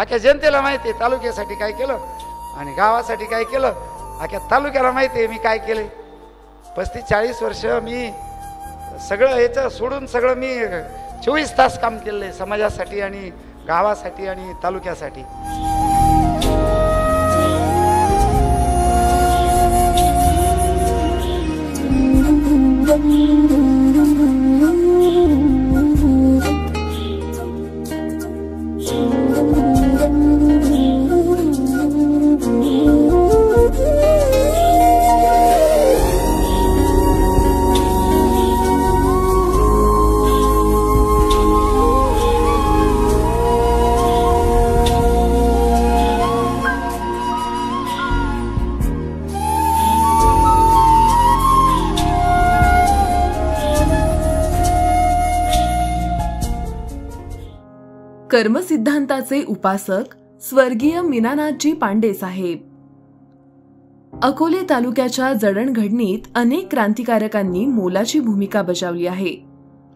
अख्ख्या जनतेला माहिती आहे तालुक्यासाठी काय केलं आणि गावासाठी काय केलं, अख्ख्या तालुक्याला माहिती आहे मी काय केले. 35-40 वर्ष मी सगळं याचं सोडून सगळं मी 24 तास काम केलं आहे समाजासाठी आणि गावासाठी आणि तालुक्यासाठी. कर्मसिद्धांताचे उपासक स्वर्गीय मीनानाथजी पांडे साहेब. अकोले तालुक्याच्या जडणघडणीत अनेक क्रांतिकारकांनी मोलाची भूमिका बजावली आहे.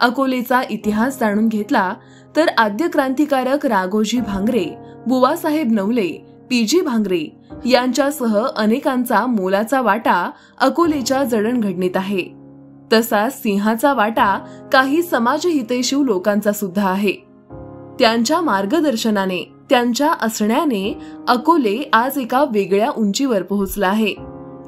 अकोलेचा इतिहास जाणून घेतला तर आद्य क्रांतिकारक राघोजी भांगरे, बुवासाहेब नवले, पी.जी. भांगरे यांच्यासह अनेकांचा मोलाचा वाटा अकोलेच्या जडणघडणीत आहे. तसाच सिंहाचा वाटा काही समाजहितैषी लोकांचा सुद्धा आहे. त्यांच्या मार्गदर्शनाने, त्यांच्या असण्याने अकोले आज एका वेगळ्या उंचीवर पोहोचला आहे.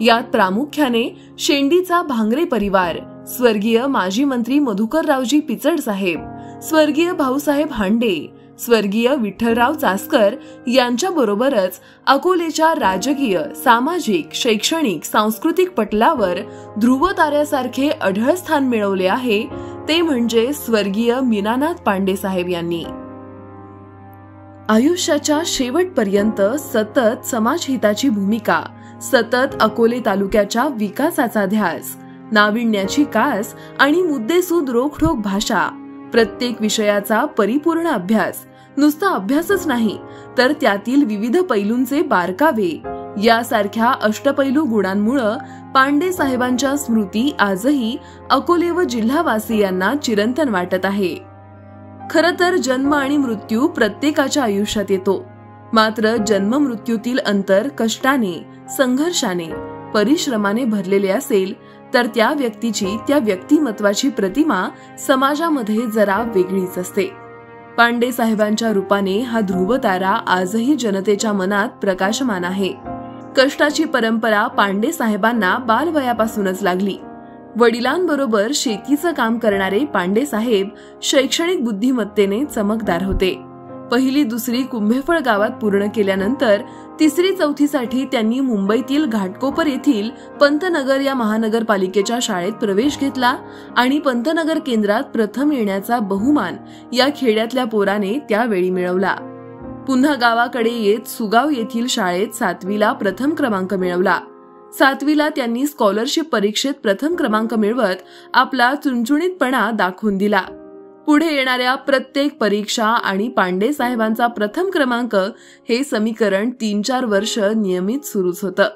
यात प्रामुख्याने शेंडीचा भांगरे परिवार, स्वर्गीय माजी मंत्री मधुकररावजी पिचड साहेब, स्वर्गीय भाऊसाहेब हांडे, स्वर्गीय विठ्ठलराव चासकर यांच्याबरोबरच अकोलेच्या राजकीय, सामाजिक, शैक्षणिक, सांस्कृतिक पटलावर ध्रुव ताऱ्यासारखे अढळ स्थान मिळवले आहे ते म्हणजे स्वर्गीय मीनानाथ पांडे साहेब यांनी. आयुष्याच्या शेवटपर्यंत सतत समाजहिताची भूमिका, सतत अकोले तालुक्याच्या विकासाचा ध्यास, नाविन्याची कास आणि मुद्देसूद रोखठोक भाषा, प्रत्येक विषयाचा परिपूर्ण अभ्यास, नुसता अभ्यासच नाही तर त्यातील विविध पैलूंचे बारकावे यासारख्या अष्टपैलू गुणांमुळे पांडे साहेबांच्या स्मृती आजही अकोले व जिल्हावासियांना चिरंतन वाटत आहे. खरं तर जन्म आणि मृत्यू प्रत्येकाच्या आयुष्यात येतो, मात्र जन्म मृत्यूतील अंतर कष्टाने, संघर्षाने, परिश्रमाने भरलेले असेल तर त्या व्यक्तीची, त्या व्यक्तिमत्वाची प्रतिमा समाजामध्ये जरा वेगळीच असते. पांडे साहेबांच्या रूपाने हा ध्रुव तारा आजही जनतेच्या मनात प्रकाशमान आहे. कष्टाची परंपरा पांडे साहेबांना बालवयापासूनच लागली. वडिलांबरोबर शेतीचं काम करणारे पांडे साहेब शैक्षणिक बुद्धिमत्तेने चमकदार होते. 1ली-2री कुंभेफळ गावात पूर्ण केल्यानंतर 3री-4थीसाठी त्यांनी मुंबईतील घाटकोपर येथील पंतनगर या महानगरपालिकेच्या शाळेत प्रवेश घेतला आणि पंतनगर केंद्रात प्रथम येण्याचा बहुमान या खेड्यातल्या पोराने त्यावेळी मिळवला. पुन्हा गावाकडे येत सुगाव येथील शाळेत 7वीला प्रथम क्रमांक मिळवला. 7वीला त्यांनी स्कॉलरशिप परीक्षेत प्रथम क्रमांक मिळवत आपला चुणचुणीतपणा दाखवून दिला. पुढे येणाऱ्या प्रत्येक परीक्षा आणि पांडे साहेबांचा प्रथम क्रमांक हे समीकरण 3-4 वर्ष नियमित सुरूच होतं.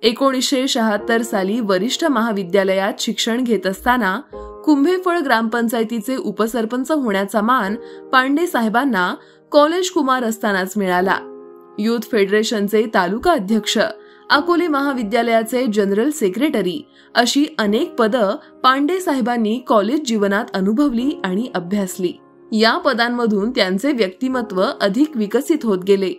1976 साली वरिष्ठ महाविद्यालयात शिक्षण घेत असताना कुंभेफळ ग्रामपंचायतीचे उपसरपंच होण्याचा मान पांडे साहेबांना कॉलेज कुमार असतानाच मिळाला. युथ फेडरेशनचे तालुका अध्यक्ष, अकोले महाविद्यालयाचे जनरल सेक्रेटरी अशी अनेक पदं पांडे साहेबांनी कॉलेज जीवनात अनुभवली आणि अभ्यासली. या पदांमधून त्यांचे व्यक्तिमत्व अधिक विकसित होत गेले.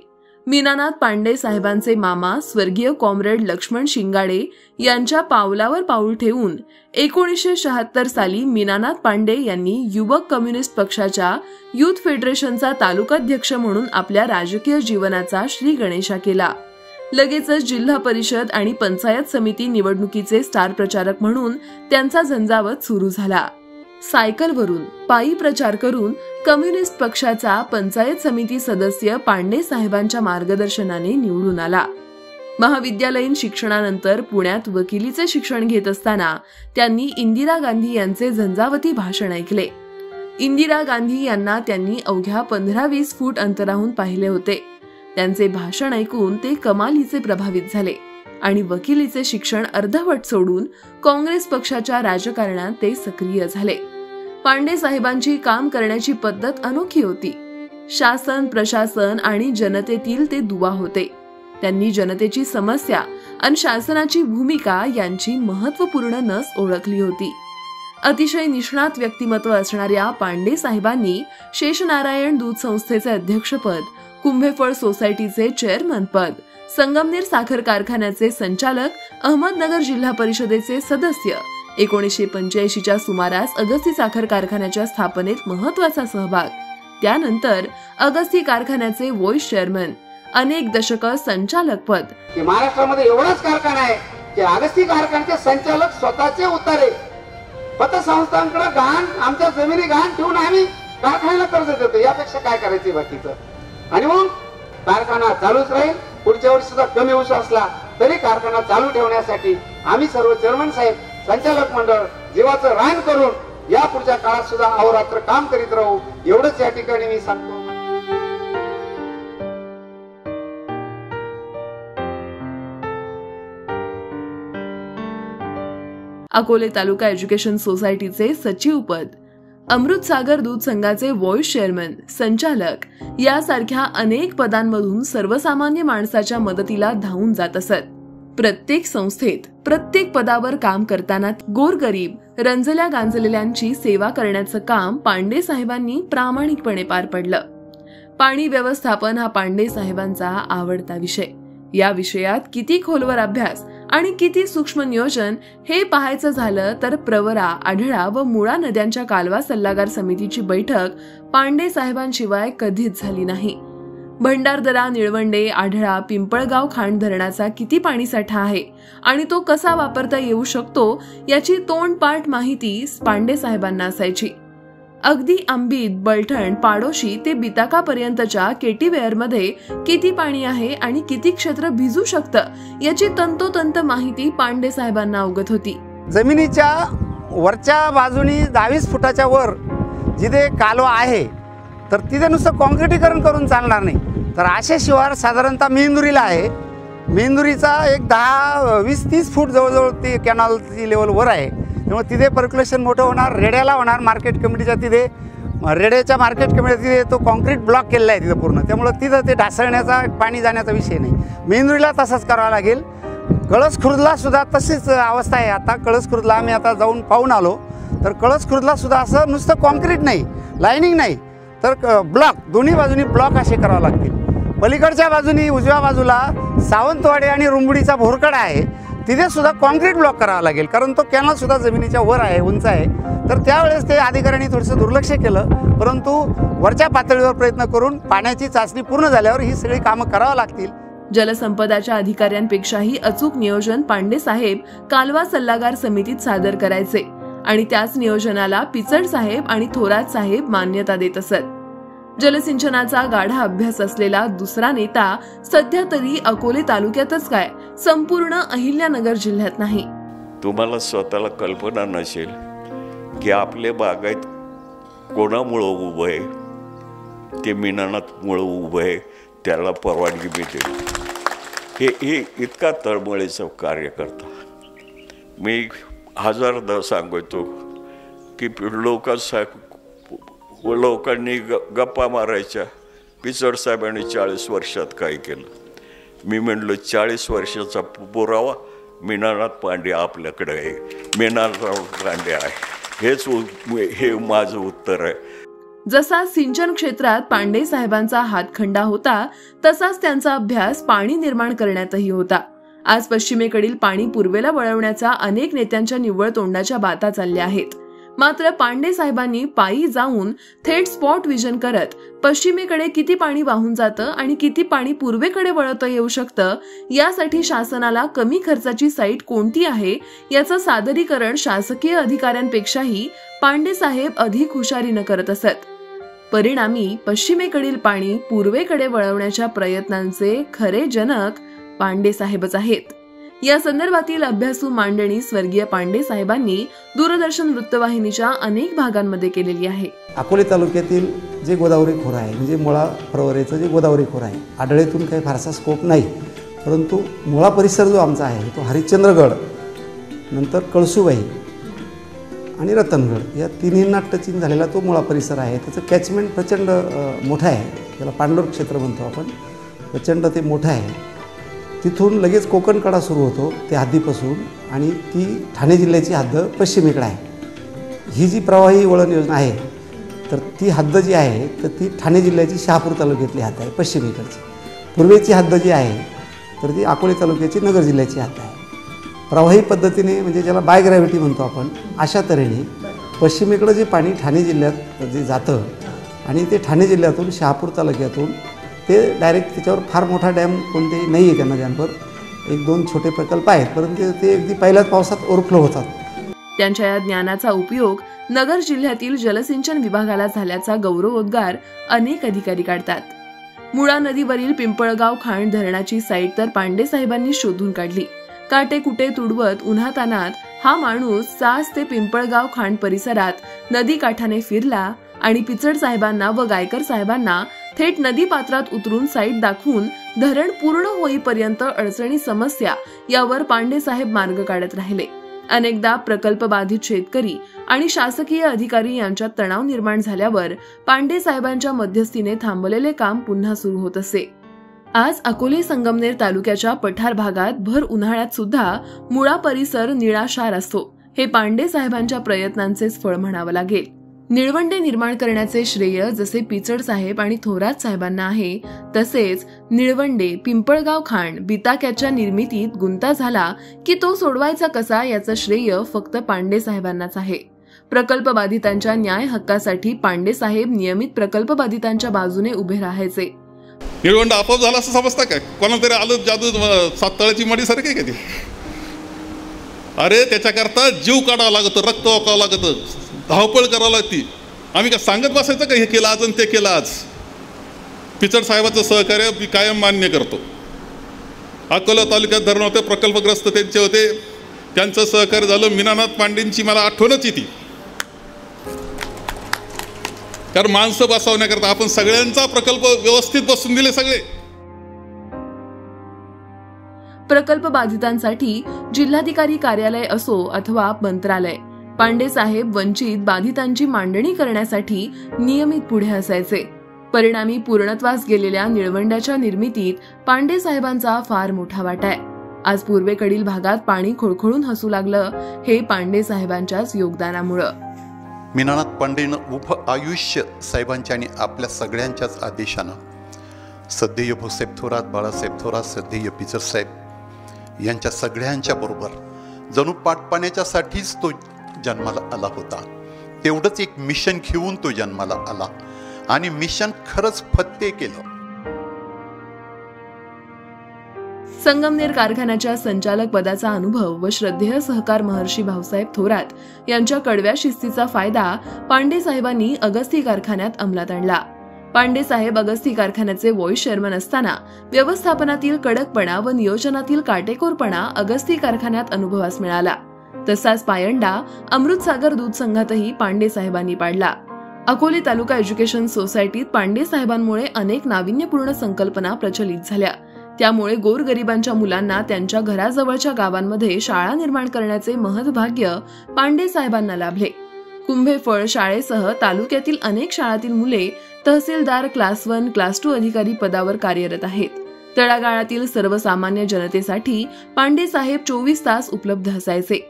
मीनानाथ पांडे साहेबांचे मामा स्वर्गीय कॉम्रेड लक्ष्मण शिंगाडे यांच्या पावलावर पाऊल ठेवून 1976 साली मीनानाथ पांडे यांनी युवक कम्युनिस्ट पक्षाच्या युथ फेडरेशनचा तालुकाध्यक्ष म्हणून आपल्या राजकीय जीवनाचा श्रीगणेशा केला. लगेचच जिल्हा परिषद आणि पंचायत समिती निवडणुकीचे स्टार प्रचारक म्हणून त्यांचा झंझावत सुरू झाला. सायकलवरून पायी प्रचार करून कम्युनिस्ट पक्षाचा पंचायत समिती सदस्य पांडे साहेबांच्या मार्गदर्शनाने निवडून आला. महाविद्यालयीन शिक्षणानंतर पुण्यात वकिलीचे शिक्षण घेत असताना त्यांनी इंदिरा गांधी यांचे झंझावती भाषण ऐकले. इंदिरा गांधी यांना त्यांनी अवघ्या 15-20 फूट अंतराहून पाहिले होते. त्यांचे भाषण ऐकून ते कमालीचे प्रभावित झाले आणि वकिलीचे शिक्षण अर्धवट सोडून काँग्रेस पक्षाच्या राजकारणात ते सक्रिय झाले. पांडे साहेबांची काम करण्याची पद्धत अनोखी होती. शासन, प्रशासन आणि जनतेतील ते दुवा होते. त्यांनी जनतेची समस्या आणि शासनाची भूमिका यांची महत्त्वपूर्ण नस ओळखली होती. अतिशय निष्णात व्यक्तिमत्व असणाऱ्या पांडे साहेबांनी शेषनारायण दूध संस्थेचे अध्यक्षपद, कुंभेफळ सोसायटीचे चेअरमन पद, संगमनेर साखर कारखान्याचे संचालक, अहमदनगर जिल्हा परिषदेचे सदस्य, 1985च्या सुमारास अगस्ती साखर कारखान्याच्या स्थापनेत महत्वाचा सहभाग, त्यानंतर अगस्ती कारखान्याचे व्हाईस चेअरमन, अनेक दशकं संचालक पद. महाराष्ट्रामध्ये एवढाच कारखाना आहे की अगस्ती कारखान्याचे संचालक स्वतःचे उतारे पतसंस्थांकडे गहाण, आमच्या जमिनी गहाण ठेवून आम्ही कारखान्याला कर्ज देतो. यापेक्षा काय करायचे बाकीचं? आणि मग कारखाना चालूच राहील. पुढच्या वर्षी सुद्धा कमी ऊस असला तरी कारखाना चालू ठेवण्यासाठी आम्ही सर्व चेअरमन साहेब, संचालक मंडळ जीवाचं रान करून या पुढच्या काळात सुद्धा अहोरात्र काम करीत राहू, एवढंच या ठिकाणी मी सांगतो. अकोले तालुका एज्युकेशन सोसायटीचे सचिव पद, अमृतसागर दूध संघाचे व्हाईस चेअरमन, संचालक यासारख्या अनेक पदांमधून सर्वसामान्य माणसाच्या मदतीला धावून जात असत. प्रत्येक संस्थेत प्रत्येक पदावर काम करताना गोरगरीब, रंजल्या गांजलेल्यांची सेवा करण्याचं काम पांडे साहेबांनी प्रामाणिकपणे पार पडलं. पाणी व्यवस्थापन हा पांडे साहेबांचा आवडता विषय. या विषयात किती खोलवर अभ्यास आणि किती सूक्ष्म नियोजन हे पाहायचं झालं तर प्रवरा, आढळा व मुळा नद्यांच्या कालवा सल्लागार समितीची बैठक पांडे साहेबांशिवाय कधीच झाली नाही. भंडारदरा, निळवंडे, आढळा, पिंपळगाव खांड धरणाचा किती पाणीसाठा आहे आणि तो कसा वापरता येऊ शकतो याची तोंडपाठ माहिती पांडे साहेबांना असायची. अगदी आंबीत, बलठण, पाडोशी ते बिताकापर्यंतच्या केटीवेअरमध्ये किती पाणी आहे आणि किती क्षेत्र भिजू शकतं याची तंतोतंत माहिती पांडे साहेबांना अवगत होती. जमिनीच्या वरच्या बाजूनी 20 फुटाच्या वर जिथे कालवा आहे तर तिथे नुसतं कॉन्क्रिटीकरण करून चालणार नाही. तर असे शिवार साधारणतः मेंदुरीला आहे. मेंदुरीचा एक 10-20-30 फूट जवळजवळ ती कॅनॉलची लेवल वर आहे. त्यामुळे तिथे पर्क्युलेशन मोठं होणार, रेड्याला होणार. मार्केट कमिटीच्या तिथे, रेड्याच्या मार्केट कमिटीच्या तिथे तो कॉन्क्रीट ब्लॉक केलेला आहे तिथं पूर्ण. त्यामुळं तिथं ते ढासळण्याचा, पाणी जाण्याचा विषय नाही. मेंदुरीला तसंच करावं लागेल. कळसखुर्दला सुद्धा तशीच अवस्था आहे. आता कळसखुर्दला आम्ही आता जाऊन पाहून आलो तर कळसखुर्दला सुद्धा असं नुसतं कॉन्क्रीट नाही, लाईनिंग नाही, तर ब्लॉक, दोन्ही बाजूनी ब्लॉक असे करावे लागतील. पलीकडच्या बाजूनी उजव्या बाजूला सावंतवाडी आणि रुंबडीचा भोरकडा आहे, तिथे सुद्धा कॉन्क्रीट ब्लॉक करावा लागेल, कारण तो कॅनॉल सुद्धा जमिनीच्या वर आहे, उंच आहे. तर त्यावेळेस ते अधिकाऱ्यांनी थोडंसं दुर्लक्ष केलं, परंतु वरच्या पातळीवर प्रयत्न करून पाण्याची चाचणी पूर्ण झाल्यावर ही सगळी कामं करावं लागतील. जलसंपदाच्या अधिकाऱ्यांपेक्षाही अचूक नियोजन पांडे साहेब कालवा सल्लागार समितीत सादर करायचे आणि त्याच नियोजनाला पिचड साहेब आणि थोरात साहेब मान्यता देत असत. जलसिंचनाचा गाढा अभ्यास असलेला दुसरा नेता सध्या तरी अकोले तालुक्यातच काय, संपूर्ण अहिल्यानगर जिल्ह्यात नाही. तुम्हाला स्वतःला कल्पना नसेल की आपले बागायत कोणामुळं उभं आहे, ते मीनानाथमुळं उभं आहे, त्याला परवानगी मिळते. हे इतका तळमळीचं कार्य करता. मी हजारदा सांगतो की लोकांनी गप्पा मारायच्या, पिचड साहेबांनी 40 वर्षात काय केलं. मी म्हणलो 40 वर्षाचा पुरावा मीनानाथ पांडे आपल्याकडे आहे, मीनानाथ पांडे आहे. हे माझं उत्तर आहे. जसा सिंचन क्षेत्रात पांडे साहेबांचा हातखंडा होता तसाच त्यांचा अभ्यास पाणी निर्माण करण्यातही होता. आज पश्चिमेकडील पाणी पूर्वेला वळवण्याचा अनेक नेत्यांच्या निव्वळ तोंडाच्या बाता चालल्या आहेत. मात्र पांडे साहेबांनी पायी जाऊन थेट स्पॉट विजन करत पश्चिमेकडे किती पाणी वाहून जातं आणि किती पाणी पूर्वेकडे वळवता येऊ शकतं यासाठी शासनाला कमी खर्चाची साईट कोणती आहे याचं सादरीकरण शासकीय अधिकाऱ्यांपेक्षाही पांडे साहेब अधिक हुशारीनं करत असत. परिणामी पश्चिमेकडील पाणी पूर्वेकडे वळवण्याच्या प्रयत्नांचे खरे जनक पांडे साहेबच आहेत. या संदर्भातील अभ्यासू मांडणी स्वर्गीय पांडे साहेबांनी दूरदर्शन वृत्तवाहिनीच्या अनेक भागांमध्ये केलेली आहे. अकोले तालुक्यातील जे गोदावरी खोरं आहे, म्हणजे मुळा प्रवरेचं जे गोदावरी खोरं आहे, आढळेतून काही फारसा स्कोप नाही, परंतु मुळा परिसर जो आमचा आहे तो हरिश्चंद्रगड, नंतर कळसुबाई आणि रतनगड या तिन्हींना टचिंग झालेला तो मुळा परिसर आहे. त्याचं कॅचमेंट प्रचंड मोठं आहे. त्याला पांडुर क्षेत्र म्हणतो आपण. प्रचंड ते मोठं आहे. तिथून लगेच कोकणकडा सुरू होतो त्या हद्दीपासून आणि ती ठाणे जिल्ह्याची हद्द पश्चिमेकडे आहे. ही जी प्रवाही वळण योजना आहे तर ती हद्द जी आहे तर ती ठाणे जिल्ह्याची शहापूर तालुक्यातली हद्द आहे पश्चिमेकडची. पूर्वेची हद्द जी आहे तर ती अकोले तालुक्याची नगर जिल्ह्याची हद्द आहे. प्रवाही पद्धतीने म्हणजे ज्याला बाय ग्रॅव्हिटी म्हणतो आपण अशा तऱ्हेने पश्चिमेकडं जे पाणी ठाणे जिल्ह्यात जे जातं आणि ते ठाणे जिल्ह्यातून शहापूर तालुक्यातून ते डायरेक्ट त्याच्यावर फार मोठा डॅम कोणतेही नाही आहे. त्या नद्यांवर 1-2 छोटे प्रकल्प आहेत परंतु ते अगदी पहिल्याच पावसात ओव्हरफ्लो होतात. त्यांच्या या ज्ञानाचा उपयोग नगर जिल्ह्यातील जलसिंचन विभागाला झाल्याचा गौरवोद्गार अनेक अधिकारी काढतात. मुळा नदीवरील पिंपळगाव खांड धरणाची साईट तर पांडे साहेबांनी शोधून काढली. काटे कुटे तुडवत उन्हातानात हा माणूस सास ते पिंपळगाव खांड परिसरात नदी काठाने फिरला आणि पिचड साहेबांना व गायकर साहेबांना थेट नदी पात्रात उतरून साईट दाखवून धरण पूर्ण होईपर्यंत अडचणी समस्या यावर पांडे साहेब मार्ग काढत राहिले. अनेकदा प्रकल्प बाधित शेतकरी आणि शासकीय अधिकारी यांच्यात तणाव निर्माण झाल्यावर पांडे साहेबांच्या मध्यस्थीने थांबलेले काम पुन्हा सुरू होत असे. आज अकोले संगमनेर तालुक्याच्या पठार भागात भर उन्हाळ्यात सुद्धा मुळा परिसर निळाशार असतो. हे पांडे साहेबांच्या प्रयत्नांचेच फळ म्हणावं लागेल. निळवंडे निर्माण करण्याचे श्रेय जसे पिचड साहेब आणि थोरात साहेबांना आहे तसेच निळवंडे पिंपळगाव खांड बिताक्याच्या निर्मितीत गुंता झाला की तो सोडवायचा कसा याचं श्रेय फक्त पांडे साहेबांनाच आहे. प्रकल्प बाधितांच्या न्याय हक्कासाठी पांडे साहेब नियमित प्रकल्प बाधितांच्या बाजूने उभे राहायचे. निळवंडा आपोआप झाला असं समजता काय? कोणाला तरी आलं जादू सातळ्याची मडी सारखी का ती? अरे त्याच्याकरता जीव काढावा लागतं, रक्त ओकावं लागतं, धावपळ करावं लागती. आम्ही काय सांगत बसायचं का हे केलं आज आणि ते केलं आज? पिचड साहेबाचं सहकार्य मी कायम मान्य करतो. अकोला तालुक्यात धरण होते, प्रकल्पग्रस्त त्यांचे होते, त्यांचं सहकार्य झालं. मीनानाथ पांडेंची मला आठवणच येते. कारण माणसं बसवण्याकरता आपण सगळ्यांचा प्रकल्प व्यवस्थित बसून दिले सगळे. प्रकल्प बाधितांसाठी जिल्हाधिकारी कार्यालय असो अथवा मंत्रालय, पांडे साहेब वंचित बाधितांची मांडणी करण्यासाठी नियमित पुढे असायचे. परिणामी पूर्णत्वास गेलेल्या निळवंड्याच्या निर्मितीत पांडे साहेबांचा फार मोठा वाटा आहे. आज पूर्वेकडील भागात पाणी खोळखोळून हसू लागलं हे पांडे साहेबांच्याच योगदानामुळं. मीनानाथ पांडेनं उभ आयुष्य साहेबांच्या आणि आपल्या सगळ्यांच्याच आदेशानं सध्या भोसेब थोरात, बाळासाहेब थोरात, सध्या पिचड साहेब यांच्या सगळ्यांच्या बरोबर जणू पाठपाण्याच्यासाठीच तो जन्माला आला होता. तेवढंच एक मिशन घेऊन तो जन्माला आला आणि मिशन खरंच फत्ते केलं. संगमनेर कारखान्याच्या संचालक पदाचा अनुभव व श्रद्धेय सहकार महर्षी भाऊसाहेब थोरात यांच्या कडव्या शिस्तीचा फायदा पांडे साहेबांनी अगस्ती कारखान्यात अंमलात आणला. पांडे साहेब अगस्ती कारखान्याचे व्हाईस चेअरमन असताना व्यवस्थापनातील कडकपणा व नियोजनातील काटेकोरपणा अगस्ती कारखान्यात अनुभवास मिळाला. तसाच पायंडा अमृतसागर दूध संघातही पांडे साहेबांनी पाडला. अकोले तालुका एज्युकेशन सोसायटीत पांडे साहेबांमुळे अनेक नाविन्यपूर्ण संकल्पना प्रचलित झाल्या. त्यामुळे गोरगरिबांच्या मुलांना त्यांच्या घराजवळच्या गावांमध्ये शाळा निर्माण करण्याचे महत्भाग्य पांडे साहेबांना लाभले. कुंभेफळ शाळेसह तालुक्यातील अनेक शाळातील मुले तहसीलदार क्लास 1, क्लास 2 अधिकारी पदावर कार्यरत आहेत. तळागाळातील सर्वसामान्य जनतेसाठी पांडे साहेब 24 तास उपलब्ध असायचे.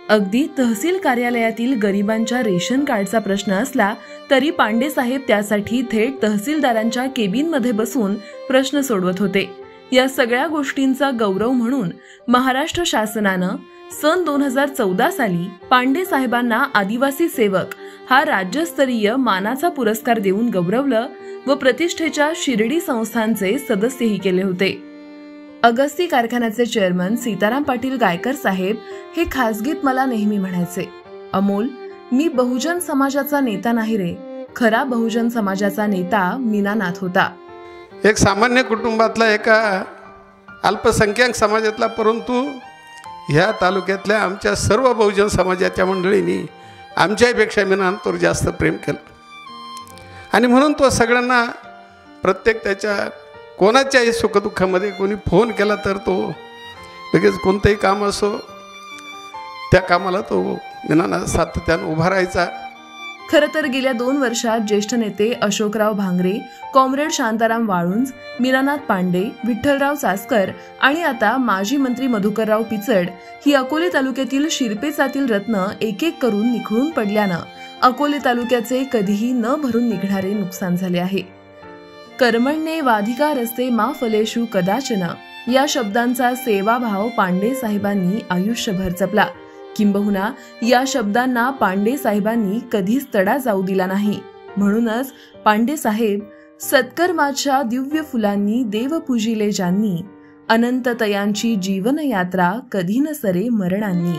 अगदी तहसील कार्यालयातील गरिबांच्या रेशन कार्डचा प्रश्न असला तरी पांडे साहेब त्यासाठी थेट तहसीलदारांच्या केबिनमध्ये बसून प्रश्न सोडवत होते. या सगळ्या गोष्टींचा गौरव म्हणून महाराष्ट्र शासनानं सन 2014 साली पांडे साहेबांना आदिवासी सेवक हा राज्यस्तरीय मानाचा पुरस्कार देऊन गौरवलं व प्रतिष्ठेच्या शिर्डी संस्थानचे सदस्यही केले होते. अगस्ती कारखान्याचे चेअरमन सीताराम पाटील गायकर साहेब हे खासगीत मला नेहमी म्हणायचे, अमोल, मी बहुजन समाजाचा नेता नाही रे, खरा बहुजन समाजाचा नेता मीनानाथ होता. एक सामान्य कुटुंबातला एका अल्पसंख्याक समाजातला, परंतु ह्या तालुक्यातल्या आमच्या सर्व बहुजन समाजाच्या मंडळींनी आमच्यापेक्षा मीनानाथवर जास्त प्रेम केलं आणि म्हणून तो सगळ्यांना प्रत्येक त्याच्या कोणाच्याही सुखदुःखामध्ये कोणी फोन केला तर तो लगेच कोणतंही काम असो त्या कामाला तो मीनानाथ सातत्यानं उभा राहायचा. खरं तर गेल्या 2 वर्षात ज्येष्ठ नेते अशोकराव भांगरे, कॉम्रेड शांताराम वाळुंज, मीनानाथ पांडे, विठ्ठलराव चासकर आणि आता माजी मंत्री मधुकरराव पिचड ही अकोले तालुक्यातील शिरपेचातील रत्न एक एक करून निखळून पडल्यानं अकोले तालुक्याचे कधीही न भरून निघणारे नुकसान झाले आहे. कर्मण्ये वाधिकारस्ते मा फलेषु कदाचन या शब्दांचा सेवाभाव पांडे साहेबांनी आयुष्यभर जपला. किंबहुना या शब्दांना पांडे साहेबांनी कधीच तडा जाऊ दिला नाही. म्हणूनच पांडे साहेब सत्कर्माच्या दिव्य फुलांनी देव पूजिले ज्यांनी, अनंत तयांची जीवन यात्रा कधी न सरे मरणांनी.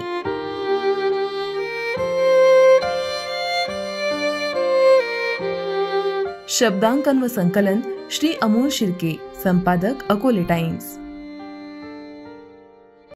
शब्दांकन व संकलन श्री अमोल शिर्के, संपादक अकोले टाइम्स.